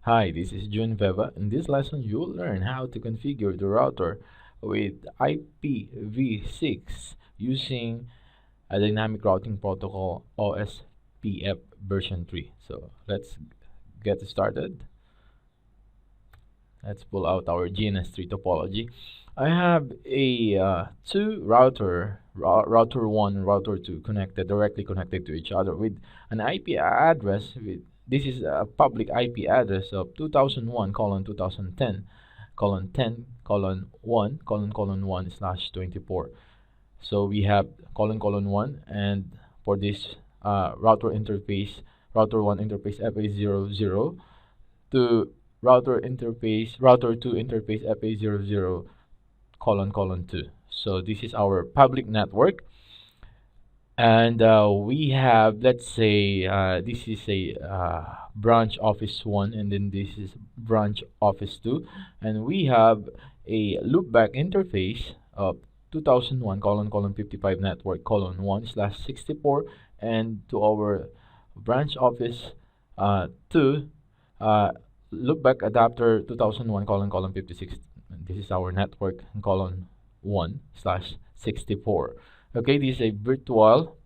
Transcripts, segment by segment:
Hi, this is June Veva. In this lesson, you'll learn how to configure the router with IPv6 using a dynamic routing protocol OSPF version 3. So let's get started. Let's pull out our GNS3 topology. I have a two router 1 and router 2 directly connected to each other with an IP address with this is a public IP address of 2001 colon 2010 colon 10 colon 1 colon 1 slash 24. So we have colon 1, and for this router 1 interface FA00 to router 2 interface FA00 colon 2. So this is our public network, and we have, let's say, this is a branch office 1, and then this is branch office 2, and we have a loopback interface of 2001 colon 55 network colon 1 slash 64, and to our branch office 2 loopback adapter 2001 colon 56. This is our network colon 1 slash 64. Okay, this is a virtual.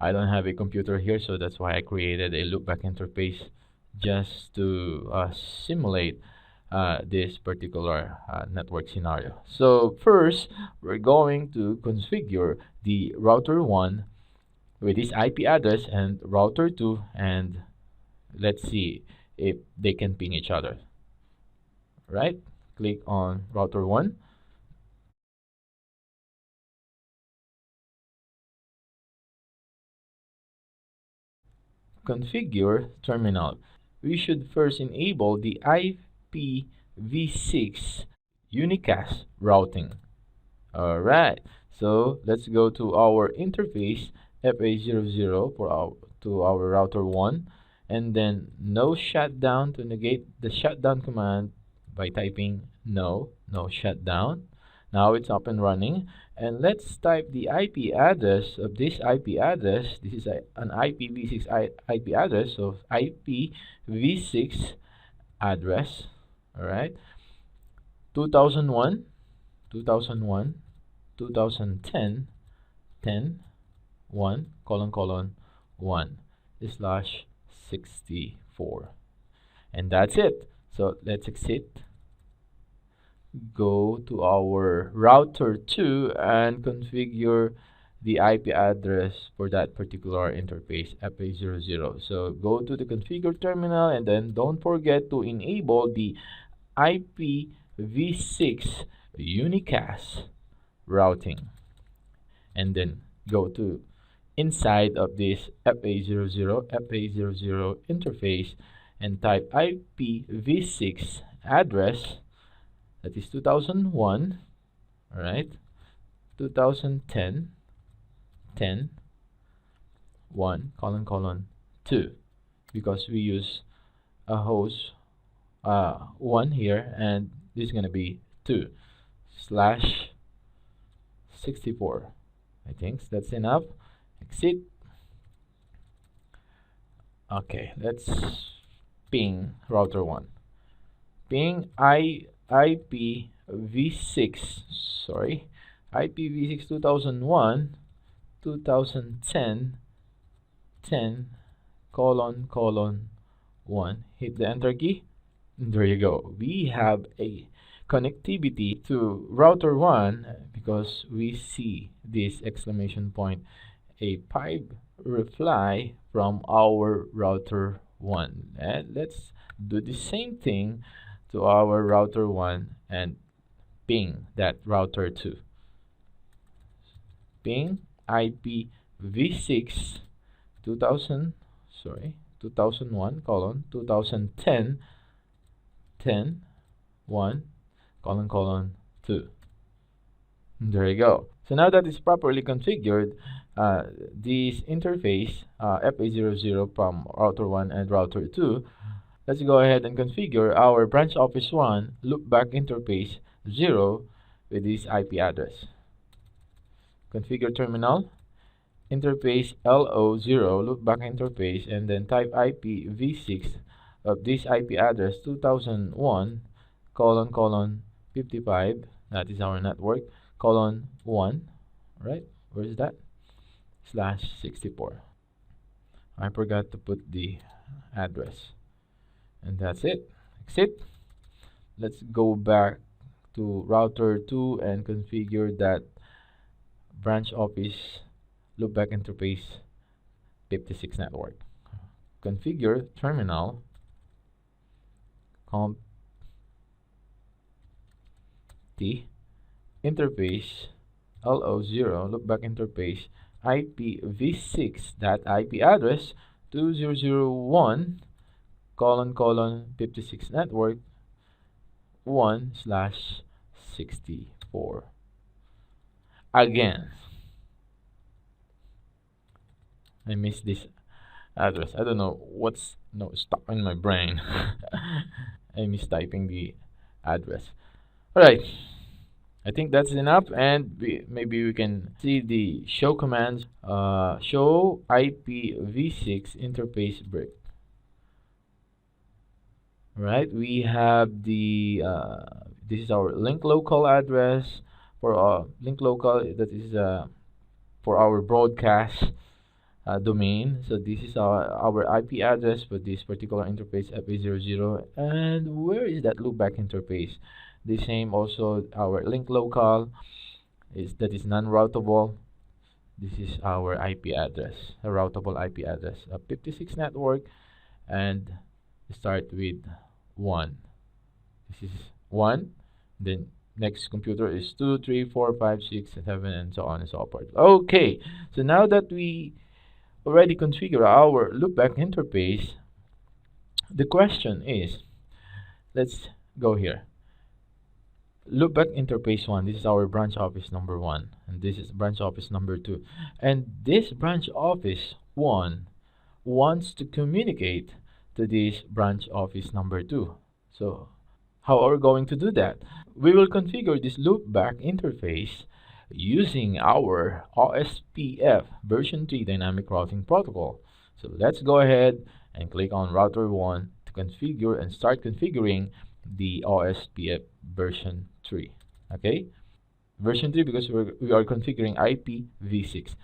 I don't have a computer here, so that's why I created a loopback interface just to simulate this particular network scenario. So first, we're going to configure the router 1 with this IP address and router 2, and let's see if they can ping each other. Right? Click on router 1. Configure terminal. We should first enable the IPv6 unicast routing. Alright, so let's go to our interface FA00 to our router 1, and then no shutdown to negate the shutdown command by typing no shutdown. Now it's up and running, and let's type the IP address of this IP address. This is an IPv6 IP address, so IPv6 address. All right, 2001 2010 10 1 colon 1 slash 64, and that's it. So let's exit, go to our router 2 and configure the IP address for that particular interface FA00. So go to the configure terminal, and then don't forget to enable the IPv6 unicast routing, and then go to inside of this FA00 interface and type IPv6 address, that is 2001, all right, 2010 10 1 colon 2, because we use a host 1 here, and this is going to be 2 slash 64. I think that's enough. Exit. Okay, let's ping router 1. Ping IPv6, sorry, IPv6 2001 2010 10 colon 1. Hit the enter key. There you go. We have a connectivity to router 1 because we see this exclamation point, a pipe reply from our router 1. And let's do the same thing to our router 1 and ping that router 2. Ping IPv6 2001 colon 2010 10 1 colon 2. There you go. So now that it's properly configured, this interface FA00 from router 1 and router 2, let's go ahead and configure our branch office 1 loopback interface 0 with this IP address. Configure terminal, interface LO0 loopback interface, and then type IPv6 of this IP address 2001 colon colon 55, that is our network, colon 1, right? Where is that? Slash 64. I forgot to put the address. And that's it. Exit. Let's go back to router 2 and configure that branch office loopback interface 56 network. Configure terminal comp t interface LO0 loopback interface IPv6 that IP address 2001 colon colon 56 network 1 slash 64. Again, I missed this address. I don't know what's stuck in my brain. I mistyping the address. Alright, I think that's enough, and maybe we can see the show commands. Show IPv6 interface brick. Right, we have the this is our link local address for link local, that is for our broadcast domain. So this is our IP address for this particular interface FA00. And where is that loopback interface? The same also our link local that is non-routable. This is our IP address, a routable IP address, a 56 network, and start with 1. This is 1. Then next computer is 2, 3, 4, 5, 6, 7, and so on and so forth. Okay, so now that we already configure our loopback interface, the question is, let's go here. Loopback interface 1, this is our branch office number 1, and this is branch office number 2. And this branch office 1 wants to communicate to this branch office number 2. So how are we going to do that? We will configure this loopback interface using our OSPF version 3 dynamic routing protocol. So let's go ahead and click on router 1 to configure and start configuring the OSPF version 3. Okay, version 3 because we are configuring IPv6.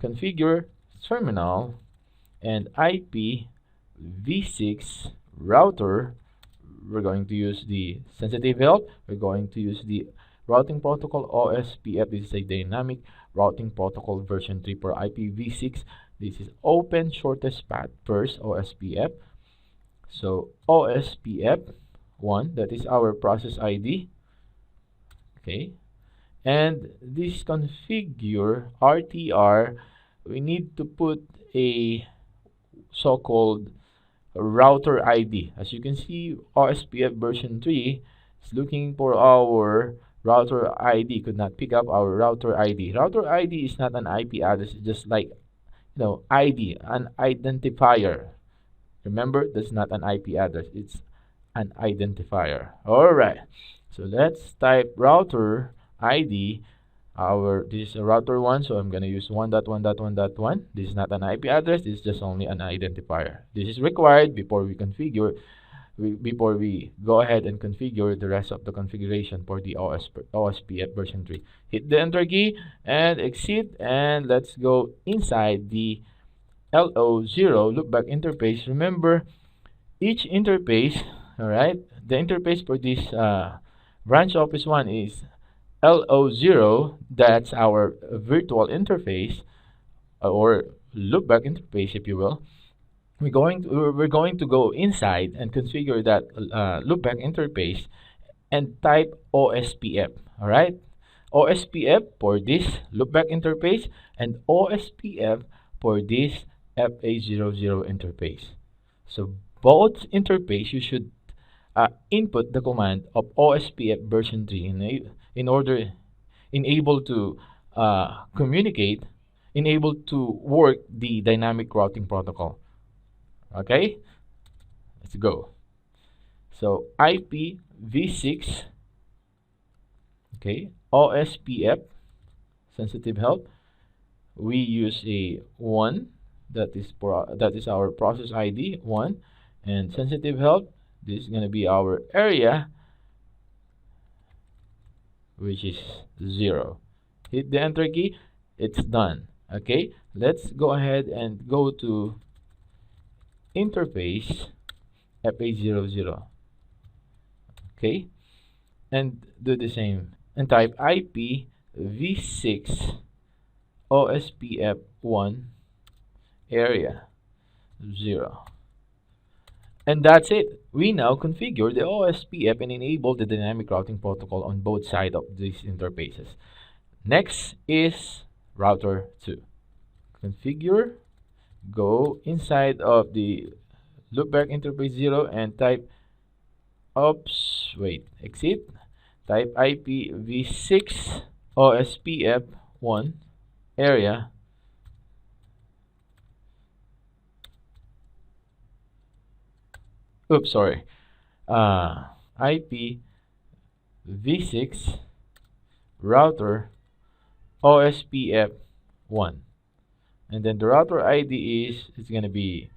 Configure terminal and IPv6 router. We're going to use the sensitive help. We're going to use the routing protocol OSPF. This is a dynamic routing protocol version 3 for IPv6. This is open shortest path first OSPF. So OSPF 1, that is our process ID. Okay, and this configure RTR, we need to put a so-called router ID. As you can see, OSPF version 3 is looking for our router ID. Could not pick up our router ID. Router ID is not an IP address, it's just like ID, an identifier. Remember, that's not an IP address, it's an identifier. Alright, so let's type router ID. This is a router 1, so I'm gonna use 1.1.1.1. This is not an IP address, this is just only an identifier. This is required before we configure, before we go ahead and configure the rest of the configuration for the OSPF version 3. Hit the enter key and exit, and let's go inside the LO0 loopback interface. Remember, each interface, alright, the interface for this branch office 1 is LO0, that's our virtual interface or loopback interface, if you will. We're going to go inside and configure that loopback interface and type OSPF. All right, OSPF for this loopback interface and OSPF for this FA00 interface. So both interface, you should input the command of OSPF version 3 in order able to communicate, able to work the dynamic routing protocol. Okay, let's go. So IPv6, okay, OSPF sensitive help. We use a 1, that is our process ID 1, And sensitive help, this is going to be our area, which is 0. Hit the enter key, it's done. Okay, let's go ahead and go to interface FA00. Okay, and do the same and type IPv6 OSPF1 area 0. And that's it. We now configure the OSPF and enable the dynamic routing protocol on both sides of these interfaces. Next is router 2. Configure, go inside of the loopback interface 0 and type exit, type IPv6 OSPF1 area IPv6 router OSPF1, and then the router ID is going to be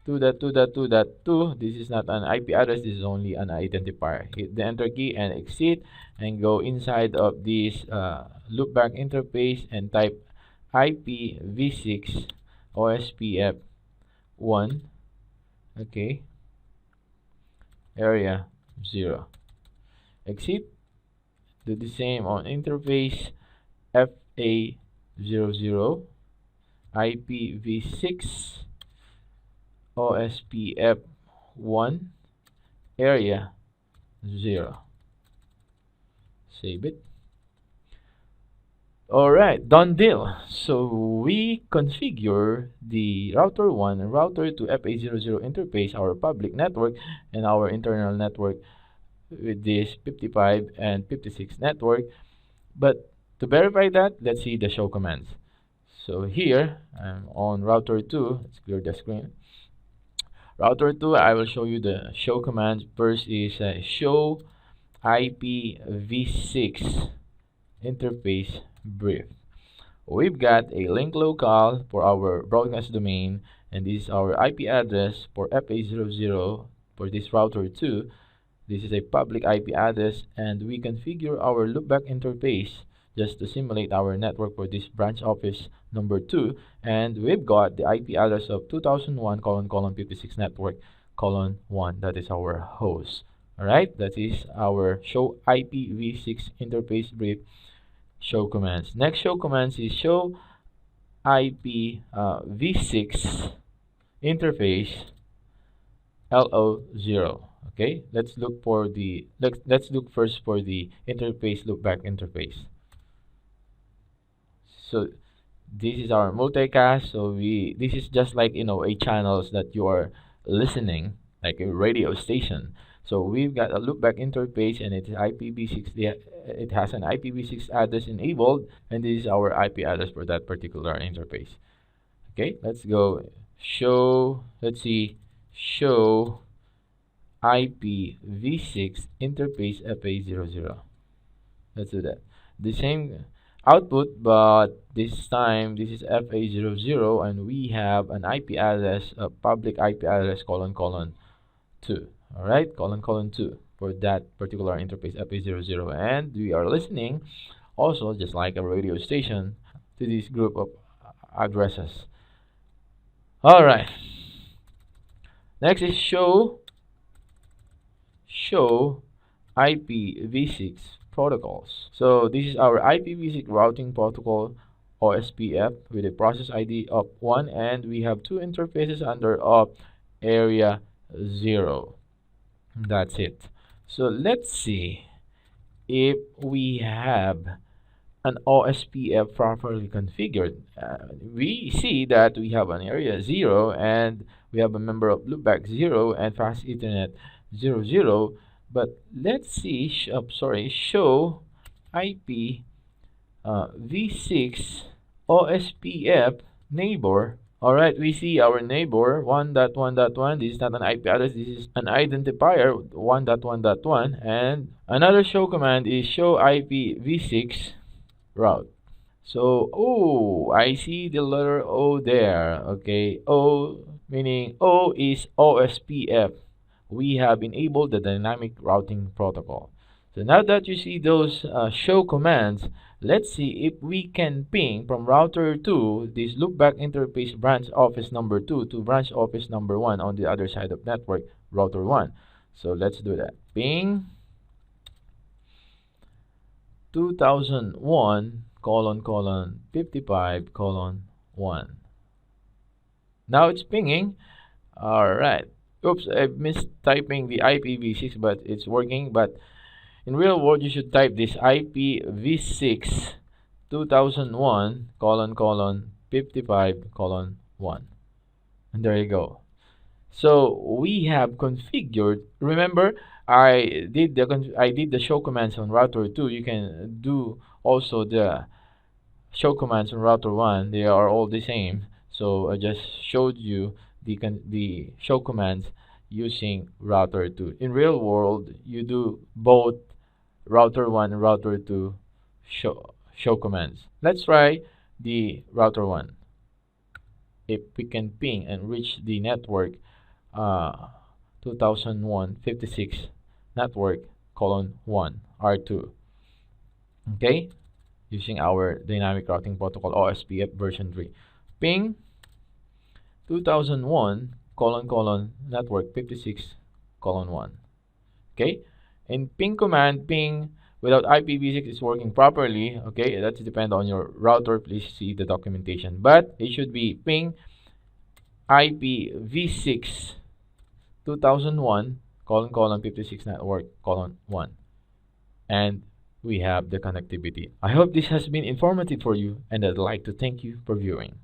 2.2.2.2. This is not an IP address, this is only an identifier. Hit the enter key and exit and go inside of this loopback interface and type IPv6 OSPF1, okay, area 0. Exit, do the same on interface FA00 IPv6 OSPF1 area 0. Save it. Alright, done deal. So we configure the router 1 and router 2 FA00 interface, our public network, and our internal network with this 55 and 56 network. But to verify that, let's see the show commands. So here, I'm on router 2. Let's clear the screen. Router 2, I will show you the show commands. First is show IPv6 interface brief. We've got a link locale for our broadcast domain, and this is our IP address for FA00 for this router 2. This is a public IP address, and we configure our loopback interface just to simulate our network for this branch office number 2, and we've got the IP address of 2001:56 network :1. That is our host. Alright, that is our show IPv6 interface brief show commands. Next show commands is show IPv6 interface LO0. Okay, let's look first for the interface loopback interface. So this is our multicast. So this is just like a channels that you are listening, like a radio station. So we've got a loopback interface, and it is IPv6. It has an IPv6 address enabled, and this is our IP address for that particular interface. Okay, let's go show. Let's see, show IPv6 interface FA00. Let's do that. The same output, but this time this is FA00, and we have an IP address, a public IP address :2. All right, :2 for that particular interface FA00, and we are listening also just like a radio station to this group of addresses. All right. Next is show IPv6 protocols. So this is our IPv6 routing protocol OSPF with a process ID of 1, and we have two interfaces under of area 0. That's it. So let's see if we have an OSPF properly configured. We see that we have an area 0, and we have a member of loopback 0 and fast Ethernet 00. But let's see, show IP v6 OSPF neighbor. Alright, we see our neighbor 1.1.1. This is not an IP address, this is an identifier 1.1.1. And another show command is show IPv6 route. So, I see the letter O there. Okay, O meaning O is OSPF. We have enabled the dynamic routing protocol. So now that you see those show commands, let's see if we can ping from router 2 this loopback interface branch office number 2 to branch office number 1 on the other side of network router 1. So let's do that. Ping 2001 colon colon 55 colon 1. Now it's pinging. Alright. Oops, I missed typing the IPv6, but it's working. But in real world, you should type this IPv6 2001 colon colon 55 colon 1. And there you go. So we have configured. Remember, I did the show commands on router 2. You can do also the show commands on router 1. They are all the same. So I just showed you the show commands using router 2. In real world, you do both router 1 and router 2 show commands. Let's try the router 1. If we can ping and reach the network 2001.56 network colon 1 R2. Okay, using our dynamic routing protocol OSPF version 3. Ping 2001 colon colon network 56 colon 1. Okay, and ping command ping without IPv6 is working properly. Okay, that depends on your router. Please see the documentation, but it should be ping IPv6 2001 colon colon 56 network colon 1, and we have the connectivity. I hope this has been informative for you, and I'd like to thank you for viewing.